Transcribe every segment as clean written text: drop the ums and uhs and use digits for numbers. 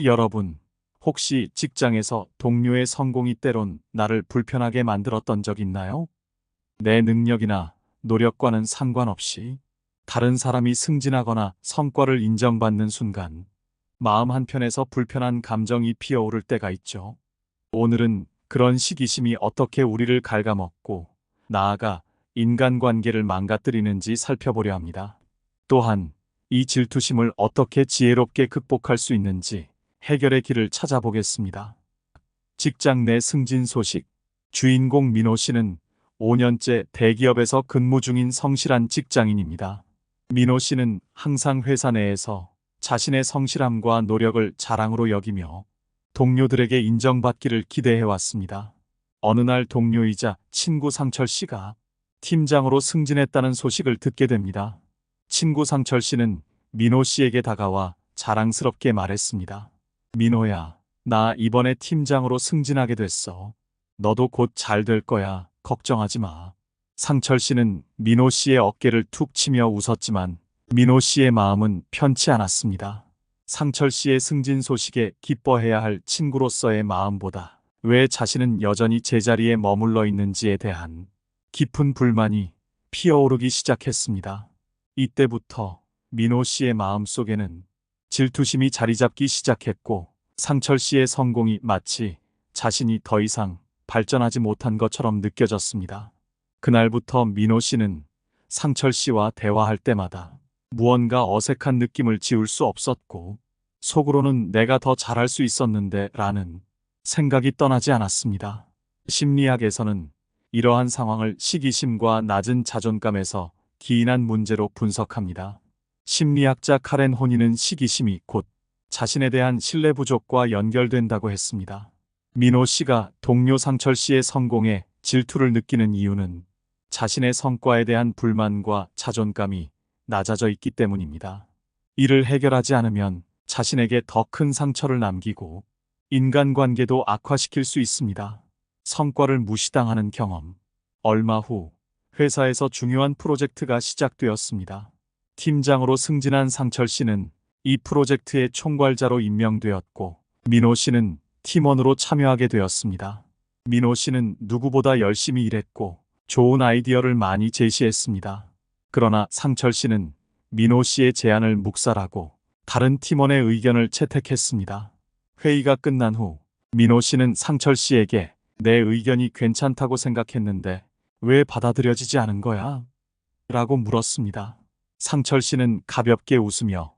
여러분, 혹시 직장에서 동료의 성공이 때론 나를 불편하게 만들었던 적 있나요? 내 능력이나 노력과는 상관없이 다른 사람이 승진하거나 성과를 인정받는 순간 마음 한편에서 불편한 감정이 피어오를 때가 있죠. 오늘은 그런 시기심이 어떻게 우리를 갉아먹고 나아가 인간관계를 망가뜨리는지 살펴보려 합니다. 또한 이 질투심을 어떻게 지혜롭게 극복할 수 있는지 해결의 길을 찾아보겠습니다. 직장 내 승진 소식. 주인공 민호 씨는 5년째 대기업에서 근무 중인 성실한 직장인입니다. 민호 씨는 항상 회사 내에서 자신의 성실함과 노력을 자랑으로 여기며 동료들에게 인정받기를 기대해 왔습니다. 어느 날 동료이자 친구 상철 씨가 팀장으로 승진했다는 소식을 듣게 됩니다. 친구 상철 씨는 민호 씨에게 다가와 자랑스럽게 말했습니다. 민호야, 나 이번에 팀장으로 승진하게 됐어. 너도 곧 잘 될 거야. 걱정하지 마. 상철 씨는 민호 씨의 어깨를 툭 치며 웃었지만 민호 씨의 마음은 편치 않았습니다. 상철 씨의 승진 소식에 기뻐해야 할 친구로서의 마음보다 왜 자신은 여전히 제자리에 머물러 있는지에 대한 깊은 불만이 피어오르기 시작했습니다. 이때부터 민호 씨의 마음속에는 질투심이 자리 잡기 시작했고 상철 씨의 성공이 마치 자신이 더 이상 발전하지 못한 것처럼 느껴졌습니다. 그날부터 민호 씨는 상철 씨와 대화할 때마다 무언가 어색한 느낌을 지울 수 없었고 속으로는 내가 더 잘할 수 있었는데 라는 생각이 떠나지 않았습니다. 심리학에서는 이러한 상황을 시기심과 낮은 자존감에서 기인한 문제로 분석합니다. 심리학자 카렌 호니는 시기심이 곧 자신에 대한 신뢰 부족과 연결된다고 했습니다. 민호 씨가 동료 상철 씨의 성공에 질투를 느끼는 이유는 자신의 성과에 대한 불만과 자존감이 낮아져 있기 때문입니다. 이를 해결하지 않으면 자신에게 더 큰 상처를 남기고 인간관계도 악화시킬 수 있습니다. 성과를 무시당하는 경험. 얼마 후 회사에서 중요한 프로젝트가 시작되었습니다. 팀장으로 승진한 상철 씨는 이 프로젝트의 총괄자로 임명되었고 민호 씨는 팀원으로 참여하게 되었습니다. 민호 씨는 누구보다 열심히 일했고 좋은 아이디어를 많이 제시했습니다. 그러나 상철 씨는 민호 씨의 제안을 묵살하고 다른 팀원의 의견을 채택했습니다. 회의가 끝난 후 민호 씨는 상철 씨에게 내 의견이 괜찮다고 생각했는데 왜 받아들여지지 않은 거야? 라고 물었습니다. 상철 씨는 가볍게 웃으며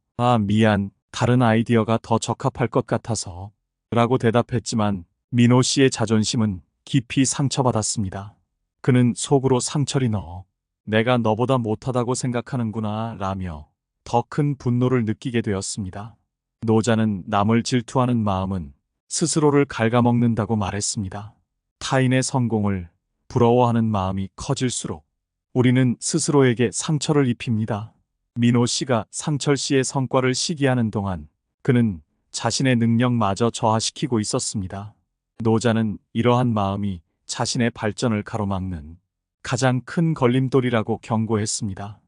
미안, 다른 아이디어가 더 적합할 것 같아서 라고 대답했지만 민호 씨의 자존심은 깊이 상처받았습니다. 그는 속으로 상철이 너, 내가 너보다 못하다고 생각하는구나 라며 더 큰 분노를 느끼게 되었습니다. 노자는 남을 질투하는 마음은 스스로를 갉아먹는다고 말했습니다. 타인의 성공을 부러워하는 마음이 커질수록 우리는 스스로에게 상처를 입힙니다. 민호 씨가 상철 씨의 성과를 시기하는 동안 그는 자신의 능력마저 저하시키고 있었습니다. 노자는 이러한 마음이 자신의 발전을 가로막는 가장 큰 걸림돌이라고 경고했습니다.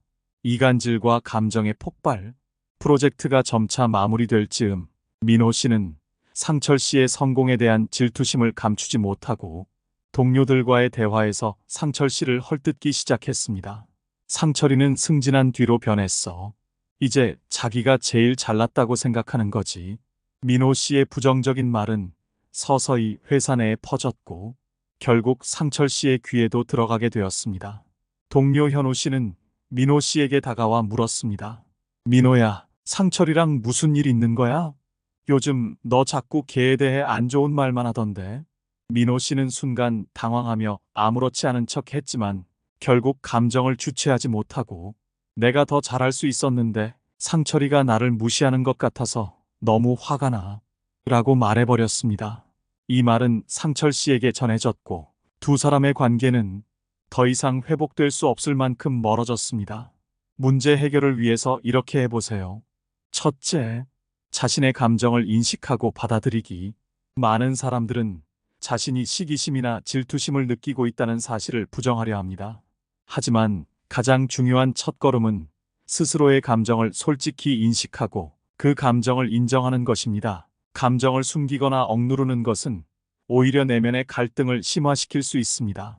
이간질과 감정의 폭발. 프로젝트가 점차 마무리될 즈음 민호 씨는 상철 씨의 성공에 대한 질투심을 감추지 못하고 동료들과의 대화에서 상철 씨를 헐뜯기 시작했습니다. 상철이는 승진한 뒤로 변했어. 이제 자기가 제일 잘났다고 생각하는 거지. 민호 씨의 부정적인 말은 서서히 회사 내에 퍼졌고 결국 상철 씨의 귀에도 들어가게 되었습니다. 동료 현우 씨는 민호 씨에게 다가와 물었습니다. 민호야, 상철이랑 무슨 일 있는 거야? 요즘 너 자꾸 걔에 대해 안 좋은 말만 하던데. 민호 씨는 순간 당황하며 아무렇지 않은 척 했지만 결국 감정을 주체하지 못하고 내가 더 잘할 수 있었는데 상철이가 나를 무시하는 것 같아서 너무 화가 나 라고 말해버렸습니다. 이 말은 상철 씨에게 전해졌고 두 사람의 관계는 더 이상 회복될 수 없을 만큼 멀어졌습니다. 문제 해결을 위해서 이렇게 해보세요. 첫째, 자신의 감정을 인식하고 받아들이기. 많은 사람들은 자신이 시기심이나 질투심을 느끼고 있다는 사실을 부정하려 합니다. 하지만 가장 중요한 첫걸음은 스스로의 감정을 솔직히 인식하고 그 감정을 인정하는 것입니다. 감정을 숨기거나 억누르는 것은 오히려 내면의 갈등을 심화시킬 수 있습니다.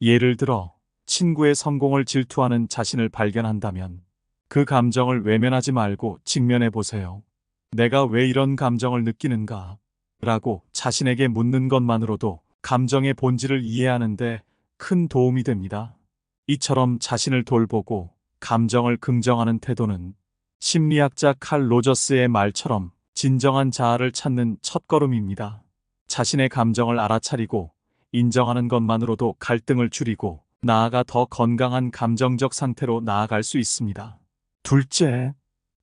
예를 들어, 친구의 성공을 질투하는 자신을 발견한다면 그 감정을 외면하지 말고 직면해 보세요. 내가 왜 이런 감정을 느끼는가? 라고 자신에게 묻는 것만으로도 감정의 본질을 이해하는데 큰 도움이 됩니다. 이처럼 자신을 돌보고 감정을 긍정하는 태도는 심리학자 칼 로저스의 말처럼 진정한 자아를 찾는 첫걸음입니다. 자신의 감정을 알아차리고 인정하는 것만으로도 갈등을 줄이고 나아가 더 건강한 감정적 상태로 나아갈 수 있습니다. 둘째,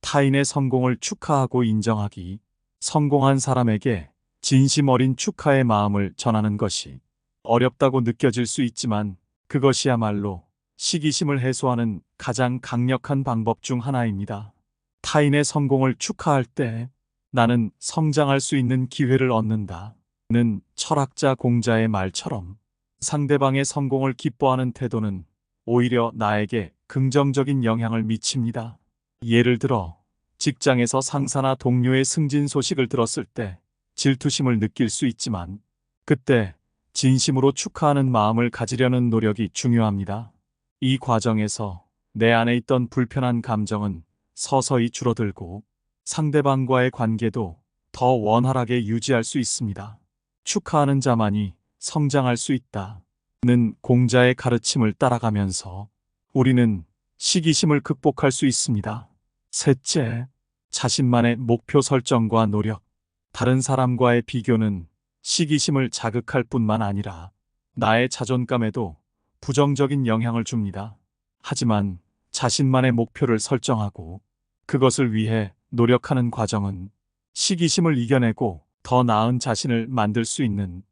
타인의 성공을 축하하고 인정하기. 성공한 사람에게 진심 어린 축하의 마음을 전하는 것이 어렵다고 느껴질 수 있지만 그것이야말로 시기심을 해소하는 가장 강력한 방법 중 하나입니다. 타인의 성공을 축하할 때 나는 성장할 수 있는 기회를 얻는다 는 철학자 공자의 말처럼 상대방의 성공을 기뻐하는 태도는 오히려 나에게 긍정적인 영향을 미칩니다. 예를 들어 직장에서 상사나 동료의 승진 소식을 들었을 때 질투심을 느낄 수 있지만 그때 진심으로 축하하는 마음을 가지려는 노력이 중요합니다. 이 과정에서 내 안에 있던 불편한 감정은 서서히 줄어들고 상대방과의 관계도 더 원활하게 유지할 수 있습니다. 축하하는 자만이 성장할 수 있다는 공자의 가르침을 따라가면서 우리는 시기심을 극복할 수 있습니다. 셋째, 자신만의 목표 설정과 노력. 다른 사람과의 비교는 시기심을 자극할 뿐만 아니라 나의 자존감에도 부정적인 영향을 줍니다. 하지만 자신만의 목표를 설정하고 그것을 위해 노력하는 과정은 시기심을 이겨내고 더 나은 자신을 만들 수 있는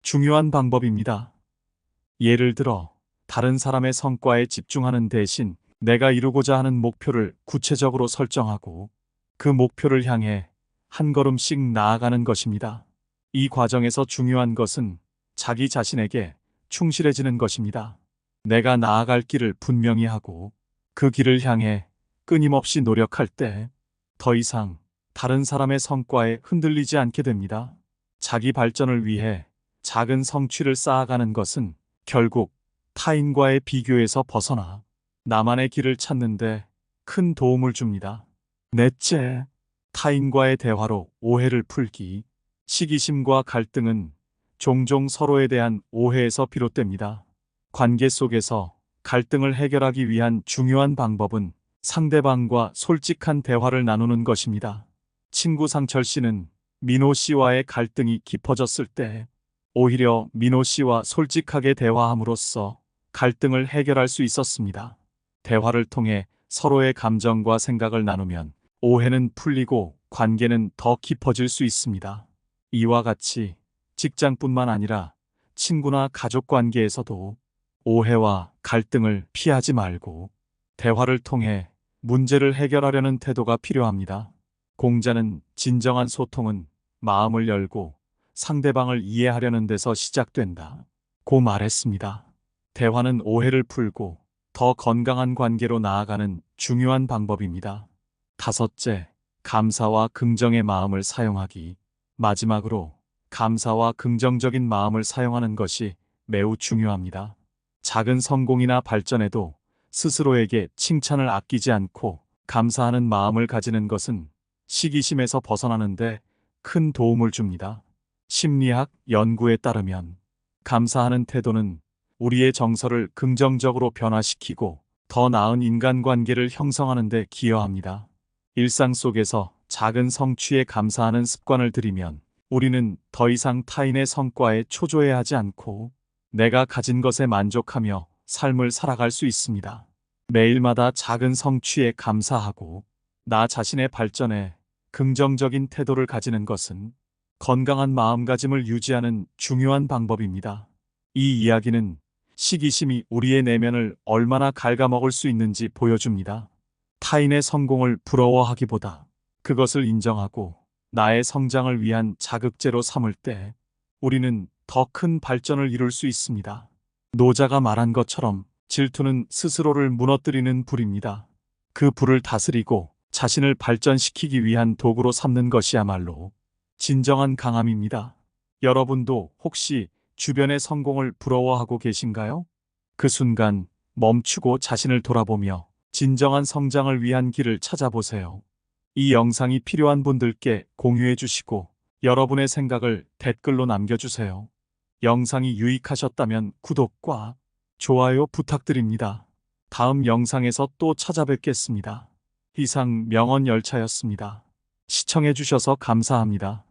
중요한 방법입니다. 예를 들어, 다른 사람의 성과에 집중하는 대신 내가 이루고자 하는 목표를 구체적으로 설정하고 그 목표를 향해 한 걸음씩 나아가는 것입니다. 이 과정에서 중요한 것은 자기 자신에게 충실해지는 것입니다. 내가 나아갈 길을 분명히 하고 그 길을 향해 끊임없이 노력할 때 더 이상 다른 사람의 성과에 흔들리지 않게 됩니다. 자기 발전을 위해 작은 성취를 쌓아가는 것은 결국 타인과의 비교에서 벗어나 나만의 길을 찾는데 큰 도움을 줍니다. 넷째, 타인과의 대화로 오해를 풀기. 시기심과 갈등은 종종 서로에 대한 오해에서 비롯됩니다. 관계 속에서 갈등을 해결하기 위한 중요한 방법은 상대방과 솔직한 대화를 나누는 것입니다. 친구 상철 씨는 민호 씨와의 갈등이 깊어졌을 때 오히려 민호 씨와 솔직하게 대화함으로써 갈등을 해결할 수 있었습니다. 대화를 통해 서로의 감정과 생각을 나누면 오해는 풀리고 관계는 더 깊어질 수 있습니다. 이와 같이 직장뿐만 아니라 친구나 가족 관계에서도 오해와 갈등을 피하지 말고 대화를 통해 문제를 해결하려는 태도가 필요합니다. 공자는 진정한 소통은 마음을 열고 상대방을 이해하려는 데서 시작된다고 말했습니다. 대화는 오해를 풀고 더 건강한 관계로 나아가는 중요한 방법입니다. 다섯째, 감사와 긍정의 마음을 사용하기. 마지막으로 감사와 긍정적인 마음을 사용하는 것이 매우 중요합니다. 작은 성공이나 발전에도 스스로에게 칭찬을 아끼지 않고 감사하는 마음을 가지는 것은 시기심에서 벗어나는데 큰 도움을 줍니다. 심리학 연구에 따르면 감사하는 태도는 우리의 정서를 긍정적으로 변화시키고 더 나은 인간관계를 형성하는 데 기여합니다. 일상 속에서 작은 성취에 감사하는 습관을 들이면 우리는 더 이상 타인의 성과에 초조해하지 않고 내가 가진 것에 만족하며 삶을 살아갈 수 있습니다. 매일마다 작은 성취에 감사하고 나 자신의 발전에 긍정적인 태도를 가지는 것은 건강한 마음가짐을 유지하는 중요한 방법입니다. 이 이야기는 시기심이 우리의 내면을 얼마나 갉아먹을 수 있는지 보여줍니다. 타인의 성공을 부러워하기보다 그것을 인정하고 나의 성장을 위한 자극제로 삼을 때 우리는 더 큰 발전을 이룰 수 있습니다. 노자가 말한 것처럼 질투는 스스로를 무너뜨리는 불입니다. 그 불을 다스리고 자신을 발전시키기 위한 도구로 삼는 것이야말로 진정한 강함입니다. 여러분도 혹시 주변의 성공을 부러워하고 계신가요? 그 순간 멈추고 자신을 돌아보며 진정한 성장을 위한 길을 찾아보세요. 이 영상이 필요한 분들께 공유해 주시고 여러분의 생각을 댓글로 남겨주세요. 영상이 유익하셨다면 구독과 좋아요 부탁드립니다. 다음 영상에서 또 찾아뵙겠습니다. 이상 명언열차였습니다. 시청해 주셔서 감사합니다.